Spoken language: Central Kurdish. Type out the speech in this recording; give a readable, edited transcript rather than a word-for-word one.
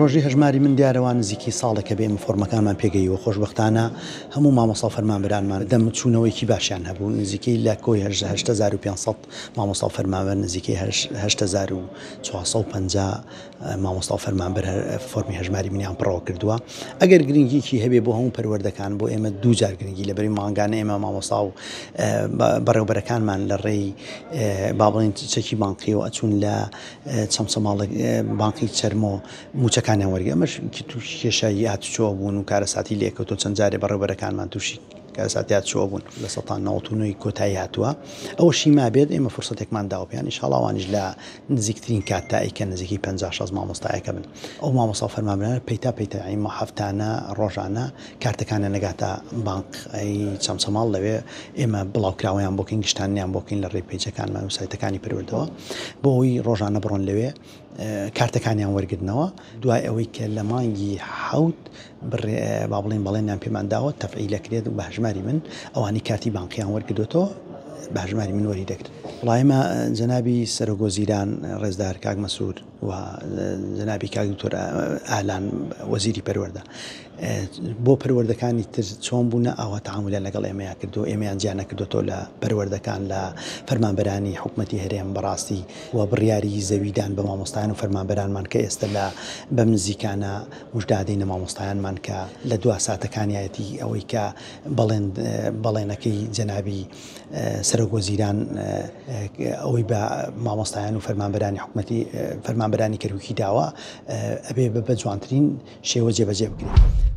ڕۆژی هەژماری من دیارەوە نزیکی ساڵێکە بێ فۆرمەکانمان پێگەیوە خۆشبەختانە هەموو مامۆستا و فەرمانبەرانمان دەم چوونەوەیکی باشیان هەبوو نزیکەی لە کۆی 8500 مامۆستا و فەرمانبەر نزیکەی 8450 مامۆستا و فەرمانبەر فۆرمی هەژماری منیان پڕەوە کردووە. ئەگەر گرنگیکی هەبێ بۆ هەموو پەروەردەکان بۆ ئێمە دووجار گرنگی لەبەری ماڵنگانە ئێمە مامۆستا و بەڕێوەبەرەکانمان لە ڕێی با بڵێن چەکی بانقیەوە ئەچوون لە چەمچەماڵ بانقی چەرمۆ موچەکانیان وەرگێ ئەمەش تووشی کێشایی هاتوچۆ بوون و کارەساتی لێکەوتۆ چەند جارێ بەڕێوەبەرەکانمان تووشی کارەساتیات چۆ بوون لە سەتان 99 کۆتایی هاتووە. ئەوەشی ما بێت ئێمە فرسەتێکمان داوە ئینشاڵڵا ئەوانیش لە نزیکترین کاتتا ئەیکە نزیکی 50 مامۆستایەکە بن. ئەو مامۆستا و فەرمانبەرانە پەیتا ئیمە هەفتانە ڕۆژانە کارتەکانە نەگاتە بانک چەمچەماڵ لەوێ ئێمە بڵاوکراوەیان بۆکەین گشتانیان بۆکەین لە ڕێی پێیجەکانمان و سایتەکانی پەروەردەوە بۆ ئەوی ڕۆژانە بڕۆن لەوێ کارتەکانیان وەرگرتنەوە دوای ئەوەی کە لە مانگی حەوت با بڵێن بەڵێنیان پێمانداوە تەفعیلەکرێت و بە هەژماری من ئەوانی کارتی بانقییان وەرگرتەوە بە هەژماری من وەری دەکرێت. وڵایمە جەنابی سەرۆگۆزیران ڕێزدار کاک مەسعود و جەنابی کاک دکتۆر ئالان وەزیری پەروەردە بۆ پەروەردەکانی تر چۆن بوونە ئەوە تەعامولیان لەگەڵ ئێمەیان کردو ئێمەیان جیان نەکردوتەوە لە پەروەردەکان لە فەرمانبەرانی حکوومەتی هەرێم بەڕاستی و بڕیاری زەویدان بە مامۆستایان و فەرمانبەرانمان کە ئێستا لە بەم نزیکانە موژدادەینە مامۆستایانمان کە لە دو ساتەکانیەتی ئەوەی کە بەڵێنەکەی جەنابی سەرۆگۆزیران ئەوەی بە مامۆستایان و فەرمانبەرانی حکوومەتی فەرمانبەرانی کەروکی داوە ئەبێ بە جوانترین شێوە جێبەجێ بکرێت.